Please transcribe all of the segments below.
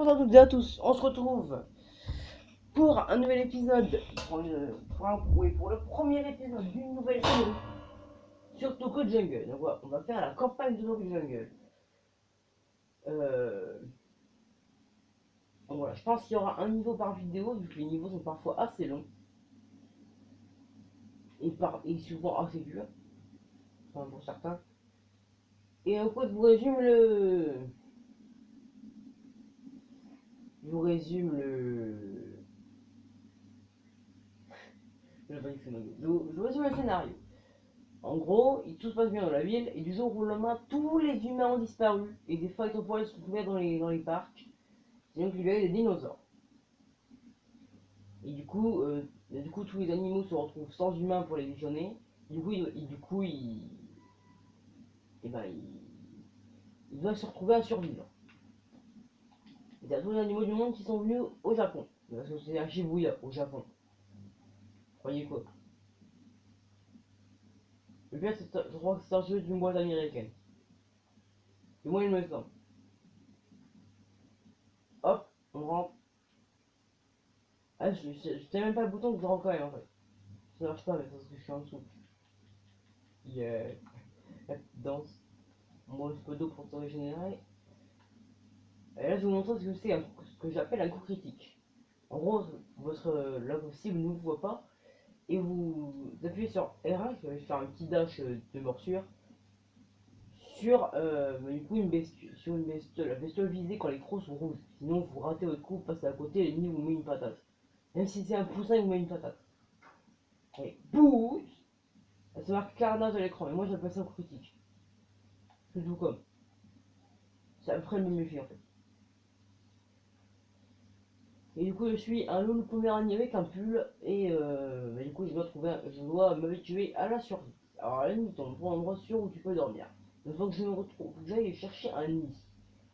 Bonjour à toutes et à tous, on se retrouve pour un nouvel épisode, pour le premier épisode d'une nouvelle série sur Tokyo Jungle. Donc voilà, on va faire la campagne de Tokyo Jungle. Donc voilà, je pense qu'il y aura un niveau par vidéo, vu que les niveaux sont parfois assez longs et souvent assez durs, enfin pour certains. Et en fait, je vous résume je vous résume le scénario. En gros, tout se passe bien dans la ville, et du jour au lendemain, tous les humains ont disparu, et des phytopoils se trouvaient dans les parcs, et donc il y avait des dinosaures. Et du coup, tous les animaux se retrouvent sans humains pour les visionner, et ben, ils doivent se retrouver à survivre. Il y a tous les animaux du monde qui sont venus au Japon, parce que c'est à Shibuya, au Japon. Croyez quoi? Le pire, je crois que c'est un jeu d'une boîte américaine. Du moins, il me semble. Hop, on rentre. Ah, je sais même pas le bouton que je rentre quand même en fait. Ça marche pas, mais c'est parce que je suis en dessous. Yeah. La petite danse. Moi, un peu d'eau pour se régénérer. Et là, je vais vous montrer ce que c'est, ce que j'appelle un coup critique. En gros, la cible ne vous voit pas, et vous appuyez sur R1, qui va faire un petit dash de morsure, sur du coup, sur une bestiole. La bestiole visée quand les crocs sont rouges. Sinon, vous ratez votre coup, passez à côté, l'ennemi vous met une patate. Même si c'est un poussin, il vous met une patate. Et boum! Ça marque carnage à l'écran, et moi j'appelle ça un coup critique. C'est tout comme. Ça me ferait me méfier en fait. Et du coup, je suis un loup poméranie avec un pull, et du coup, je dois m'habituer à la survie. Alors, à la nuit, on prend un endroit sûr où tu peux dormir. Il faut que je me retrouve, faut que j'aille chercher un nid.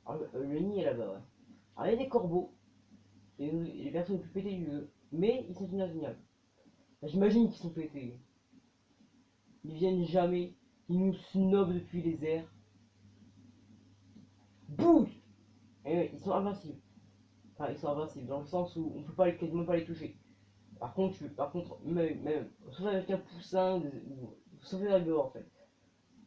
Alors, le nid est là-bas, ouais. Alors, il y a des corbeaux, et les personnes les plus pétées du jeu, mais ils sont inatteignables. J'imagine qu'ils sont pétés. Ils viennent jamais, ils nous snobent depuis les airs. Bouh! Et ils sont invincibles. Enfin, ils sont invincibles dans le sens où on peut pas quasiment pas les toucher. Même, sauf avec un poussin, sauf avec dehors en fait.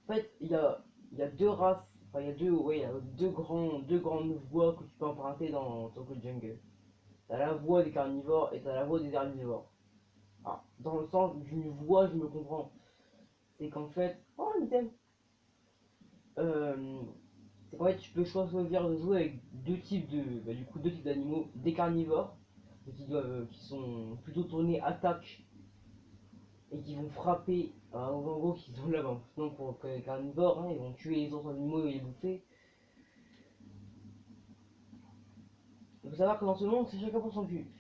En fait, il y a deux races, enfin, il y a deux grandes voies que tu peux emprunter dans Tokyo Jungle. T'as la voie des carnivores et t'as la voie des herbivores. Alors, dans le sens d'une voie, je me comprends. C'est qu'en fait, oh, un item. Euh, c'est qu'en fait, tu peux choisir de jouer avec deux types d'animaux, des carnivores, qui sont plutôt tournés attaque et qui vont frapper en gros qui sont là-bas. Sinon, pour les carnivores, hein, ils vont tuer les autres animaux et les bouffer. Il faut savoir que dans ce monde, c'est chacun pour son cul.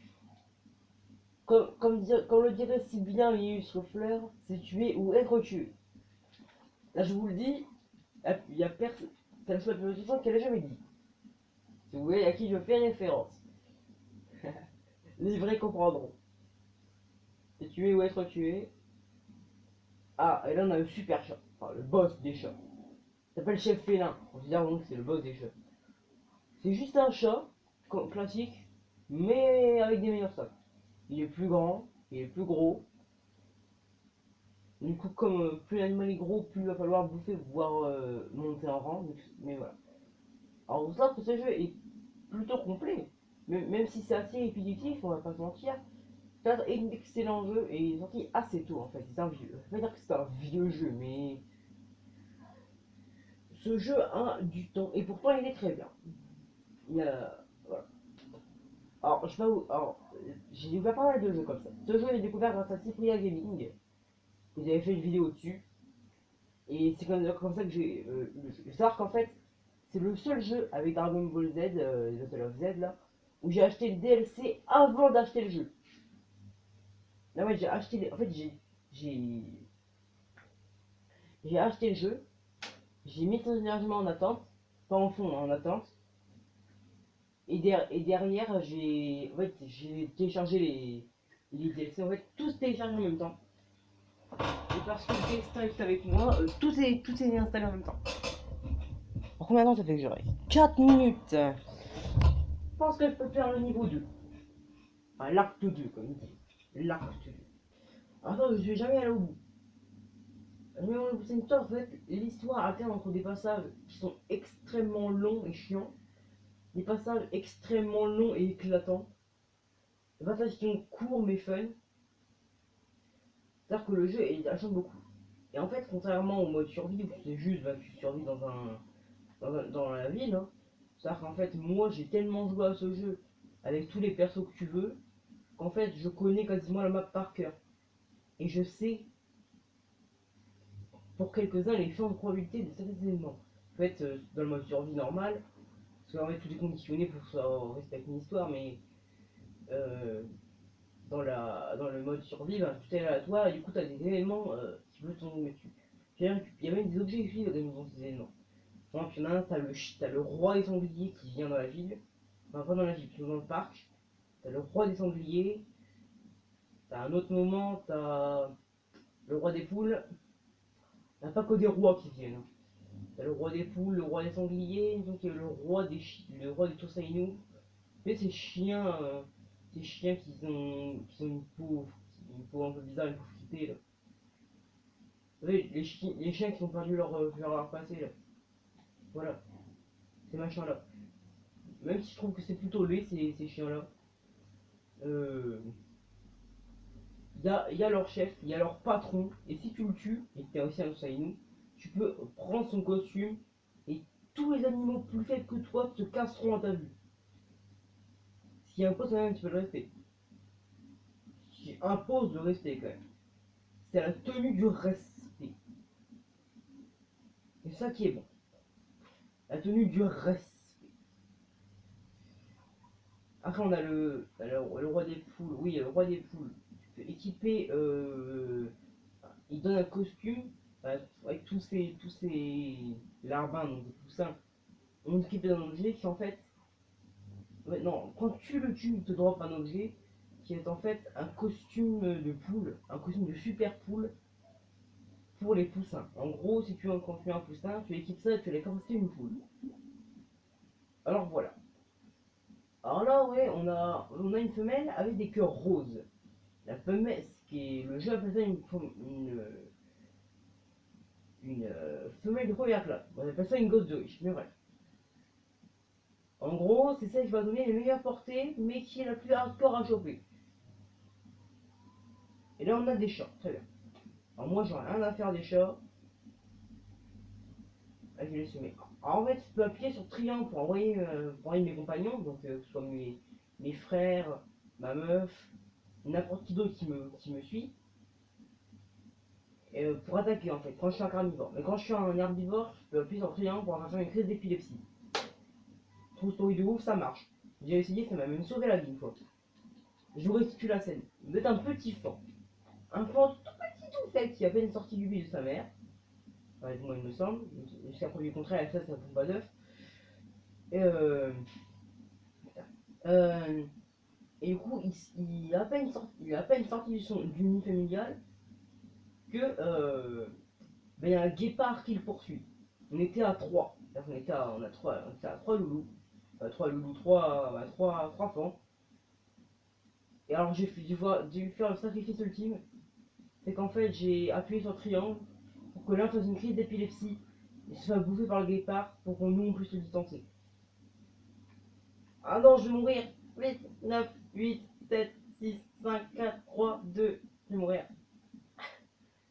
Comme le dirait si bien Mius Fleur, c'est tuer ou être tué. Là, je vous le dis, il y a personne. C'est la seule personne qu'elle a jamais dit. Si vous voyez à qui je fais référence. Les vrais comprendront. C'est tuer ou être tué. Ah, et là on a le super chat. Enfin, le boss des chats. Il s'appelle Chef Félin. On se dit donc que c'est le boss des chats. C'est juste un chat, classique, mais avec des meilleurs stats. Il est plus grand, il est plus gros. Du coup, comme plus l'animal est gros, plus il va falloir bouffer, voire monter en rang. Mais voilà. Alors, vous savez que ce jeu est plutôt complet. Même si c'est assez répétitif, on va pas se mentir. C'est un excellent jeu et il est sorti assez tôt en fait. C'est un vieux. Je vais pas dire que c'est un vieux jeu, mais ce jeu a du temps et pourtant il est très bien. Il y a. Voilà. Alors, je sais pas où. Alors, j'ai découvert pas mal de jeux comme ça. Ce jeu, j'ai découvert grâce à Cypria Gaming. Vous avez fait une vidéo dessus. Et c'est comme ça que j'ai. Le savoir qu'en fait, c'est le seul jeu avec Dragon Ball Z, les Battle of Z là, où j'ai acheté le DLC avant d'acheter le jeu. Là, ouais, j'ai acheté. En fait, j'ai. J'ai acheté le jeu. J'ai mis ton téléchargement en attente. Pas en fond, en attente. Et derrière, j'ai téléchargé les DLC. En fait, tous téléchargés en même temps. Et parce que le destin est avec moi, tout est installé en même temps. Alors combien de temps ça fait que je reste 4 minutes. pense que je peux faire le niveau 2. Enfin, l'acte 2, comme il dit. L'acte 2. Attends, je vais jamais aller au bout. Mais c'est une histoire, en fait, l'histoire alterne entre des passages qui sont extrêmement longs et chiants, des passages extrêmement longs et éclatants, des passages qui sont courts mais fun. C'est-à-dire que le jeu, il change beaucoup. Et en fait, contrairement au mode survie, où c'est juste, bah, tu survis dans la ville, hein, c'est-à-dire qu'en fait, moi, j'ai tellement joué à ce jeu, avec tous les persos que tu veux, qu'en fait, je connais quasiment la map par cœur. Et je sais, pour quelques-uns, les chances de probabilité de certains événements. En fait, dans le mode survie normal, parce qu'en fait, tout est conditionné pour que ça respecte une histoire, mais euh, dans le mode survie, ben, tout est aléatoire, et du coup, tu as des événements qui peuvent tomber dessus. Il y a même des objectifs dans ces événements. Par exemple, il y en a un, t'as le roi des sangliers qui vient dans la ville. Enfin, pas dans la ville, plutôt dans le parc. T'as le roi des sangliers. T'as un autre moment, t'as le roi des poules. T'as pas que des rois qui viennent, hein. T'as le roi des poules, le roi des sangliers, donc il y a le roi des Tosainu. Mais ces chiens qui ont une peau un peu bizarre, une peau fritée là. Vous savez, les chiens qui ont perdu leur passé là. Voilà, ces machins là. Même si je trouve que c'est plutôt laid ces chiens là. Euh, y a leur chef, il y a leur patron, et si tu le tues, et que tu es aussi un Tosainu, tu peux prendre son costume, et tous les animaux plus faibles que toi te casseront à ta vue. Ce qui impose quand même un petit peu le respect. Ce qui impose le respect quand même. C'est la tenue du respect. C'est ça qui est bon. La tenue du respect. Après on a le roi des poules. Oui, le roi des poules. Tu peux équiper... il donne un costume avec tous ces larbins, donc des poussins. On équipe d'un objet qui en fait... Ouais, non, quand tu le tues, il te drop un objet qui est en fait un costume de poule, un costume de super poule pour les poussins. En gros, si tu construis un poussin, tu équipes ça et tu les capacités une poule. Alors voilà. Alors là, ouais, on a une femelle avec des cœurs roses. La femelle, ce qui est, le jeu appelle ça une femelle de première classe. On appelle ça une gosse de riche, mais bref. En gros, c'est celle qui va donner les meilleures portées, mais qui est la plus hardcore à choper. Et là, on a des chats, très bien. Alors moi, j'aurais rien à faire des chats. Ah, je vais les semer. Alors en fait, tu peux appuyer sur triangle pour envoyer mes compagnons, donc que ce soit mes frères, ma meuf, n'importe qui d'autre qui me suit, pour attaquer en fait, quand je suis un carnivore. Mais quand je suis un herbivore, je peux appuyer sur triangle pour faire une crise d'épilepsie. True story de ouf, ça marche. J'ai essayé, ça m'a même sauvé la vie une fois. Je vous restitue la scène. Vous êtes un petit fan. Un fan tout petit tout fait qui a peine sorti du bide de sa mère. Ouais, moi il me semble. Jusqu'à preuve contraire, ça ne font pas d'œuf. Et euh, Et du coup, il est à peine sorti du nid familial que ben, y a un guépard qui le poursuit. On était à 3. On était à 3 loulous. 3 loulous, 3 fans. Et alors j'ai dû faire le sacrifice ultime. C'est qu'en fait j'ai appuyé sur le triangle pour que l'un fasse une crise d'épilepsie et se fasse bouffer par le guépard pour qu'on nous on puisse se distancer. Ah non, je vais mourir. 8, 9, 8, 7, 6, 5, 4, 3, 2. Je vais mourir.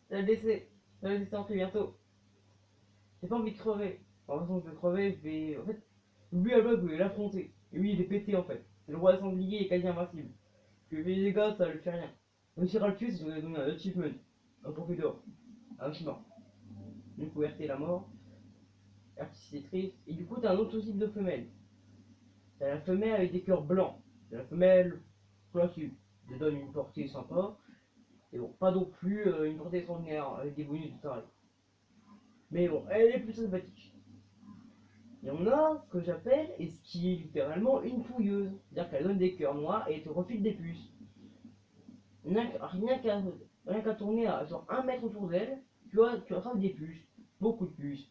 Je vais le laisser. Je vais le laisser entrer bientôt. J'ai pas envie de crever. De toute façon, je vais crever. Je vais. En fait, lui à bloc, vous voulez l'affronter. Et lui, il est pété en fait. C'est le roi des sangliers, il est quasi invincible. Je lui fais des dégâts, ça lui fait rien. Réussir à le tuer, c'est de donner un achievement. Un profil d'or. Un chemin. Une faut RT la mort. RT c'est triste. Et du coup, t'as un autre type de femelle. T'as la femelle avec des cœurs blancs. C'est la femelle classique. Elle donne une portée sympa. Et bon, pas non plus une portée extraordinaire avec des bonus de taré. Mais bon, elle est plus sympathique. Et on a ce que j'appelle, et ce qui est littéralement une pouilleuse. C'est-à-dire qu'elle donne des cœurs noirs et elle te refile des puces. Rien qu'à tourner à genre 1 mètre autour d'elle, tu attrapes des puces. Beaucoup de puces.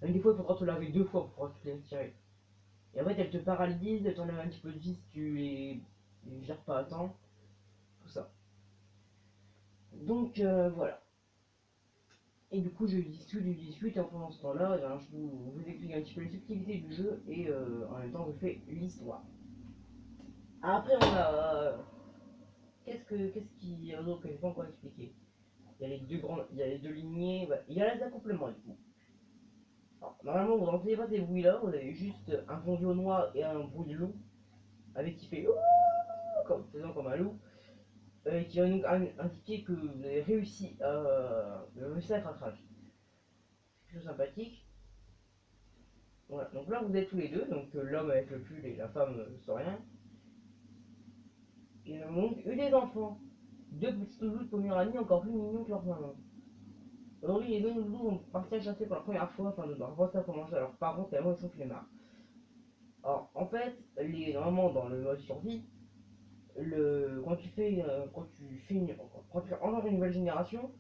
Même des fois, il faudra te laver 2 fois pour pouvoir te les tirer. Et en fait, elles te paralysent, elles t'enlèvent un petit peu de vie si tu les gères pas à temps. Tout ça. Donc voilà. Et du coup, je discute, et pendant ce temps-là, je vous explique un petit peu les subtilités du jeu, et en même temps, je fais l'histoire. Après, on a. Qu'est-ce qui. Donc, je n'ai pas encore expliqué. Il y a les deux grandes. Il y a les deux lignées. Bah, il y a les accouplements, du coup. Alors, normalement, vous n'entendez pas ces bruits-là, vous avez juste un fondio noir et un bruit de loup, avec qui fait. Faisant comme un loup. Qui va donc indiquer que vous avez réussi à craquage. C'est plutôt sympathique. Voilà, donc là vous êtes tous les deux, donc l'homme avec le pull et la femme sans rien. Ils ont donc eu des enfants. Deux petits loulous de Poméranie encore plus mignons que leur maman. Aujourd'hui, les deux loulous vont partir chasser pour la première fois, enfin de leur voir ça commencer à leurs parents tellement ils sont flemmards. Alors en fait, normalement dans le mode survie, quand tu engendres une nouvelle génération,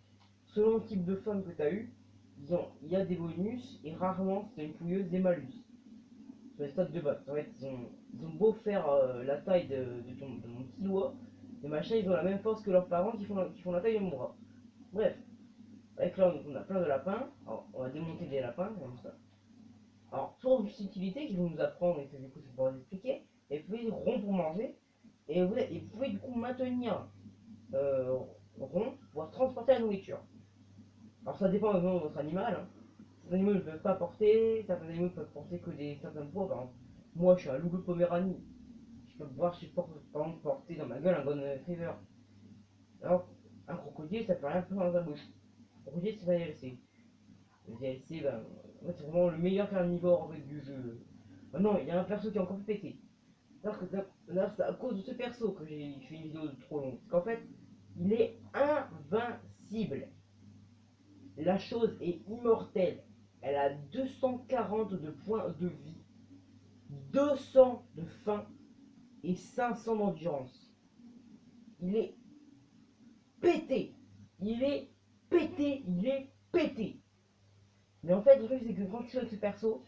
selon le type de femme que tu as eu, disons, il y a des bonus et rarement si tu as une pouilleuse des malus. Sur les stats de base. En fait, ils ont beau faire la taille de mon petit doigt, les machins ils ont la même force que leurs parents qui font la taille de mon bras. Bref, avec là on a plein de lapins. Alors, on va démonter des lapins comme ça. Alors, pour une utilité qu'ils vont nous apprendre et que du coup c'est pour vous expliquer, et vous pouvez rond pour manger, et vous pouvez du coup maintenir rond, voire transporter la nourriture. Alors ça dépend de votre animal. Hein. Certains animaux ne peuvent pas porter, certains animaux peuvent porter que certains poids. Par exemple, moi je suis un loulou de Poméranie. Je peux voir si je porte, par exemple, porter dans ma gueule un Golden Retriever. Alors, un crocodile ça peut rien faire dans sa bouche. Le crocodile c'est un DLC. Le DLC, ben, en fait, c'est vraiment le meilleur carnivore en fait, du jeu. Maintenant, il y a un perso qui est encore plus pété. D'ailleurs, c'est à cause de ce perso que j'ai fait une vidéo trop longue. Parce qu'en fait, il est invincible. La chose est immortelle. Elle a 240 de points de vie, 200 de faim et 500 d'endurance. Il est pété. Il est pété. Il est pété. Mais en fait, le truc, c'est que quand tu joues avec ce perso,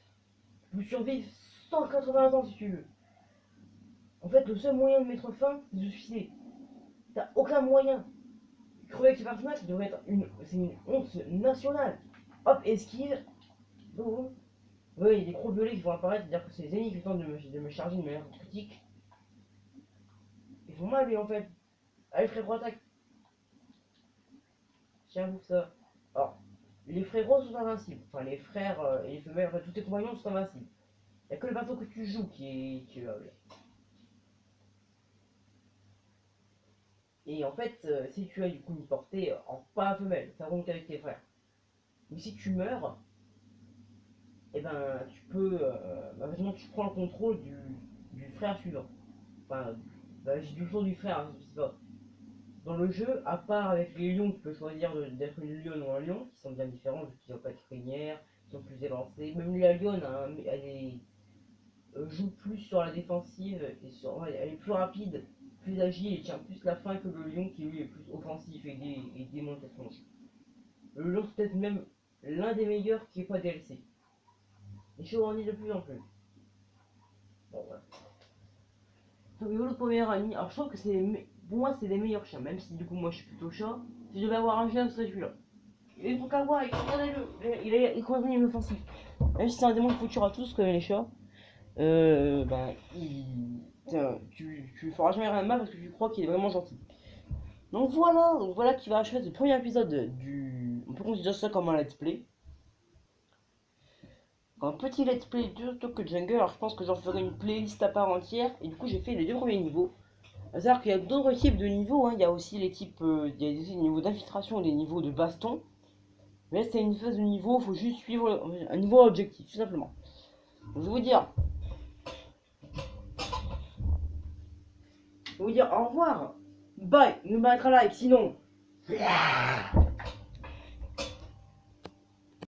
tu peux survivre 180 ans si tu veux. En fait, le seul moyen de mettre fin, c'est de se suicider. T'as aucun moyen. Crever avec ce personnage, ça devrait être c'est une honte nationale. Hop, esquive. Boum. Oui, il y a des crocs violets qui vont apparaître, c'est-à-dire que c'est les ennemis qui tentent de me charger de manière critique. Ils font mal, lui, en fait. Allez, frérot, attaque. Tiens, bouffe ça. Alors, les frérots sont invincibles. Enfin, les frères et les femelles, enfin, tous tes compagnons sont invincibles. Il n'y a que le bateau que tu joues qui est tuable. Et en fait, si tu as du coup une portée en pas femelle, ça remonte avec tes frères. Mais si tu meurs, et ben tu peux. Maintenant, tu prends le contrôle du frère suivant. Enfin, du tour du frère, hein, je sais pas. Dans le jeu, à part avec les lions, tu peux choisir d'être une lionne ou un lion, qui sont bien différents, vu qu'ils n'ont pas de crinière, ils sont plus élancés. Même la lionne, hein, joue plus sur la défensive, elle est plus rapide, plus agile, et tient plus la fin que le lion qui lui est plus offensif et démonte sa tronche. Le lion c'est peut-être même l'un des meilleurs qui n'est pas DLC. Les chevaux grandissent de plus en plus. Bon voilà. Donc le Poméranie, alors je trouve que pour moi c'est les meilleurs chiens, même si du coup moi je suis plutôt chat. Si je devais avoir un chien, ce serait celui-là. Il est trop kawaii, regardez-le, il est complètement inoffensif. Même si c'est un démon de futur à tous comme les chats, ben tu lui feras jamais rien de mal parce que tu crois qu'il est vraiment gentil. Donc voilà qui va achever ce premier épisode du. On peut considérer ça comme un let's play. Un petit let's play de Tokyo Jungle, alors je pense que j'en ferai une playlist à part entière, et du coup j'ai fait les deux premiers niveaux. C'est-à-dire qu'il y a d'autres types de niveaux, hein. Il y a aussi les types, il y a des niveaux d'infiltration et des niveaux de baston. Mais là c'est une phase de niveau, il faut juste suivre un niveau objectif, tout simplement. Donc, je vais vous dire au revoir, bye, ne pas être live sinon.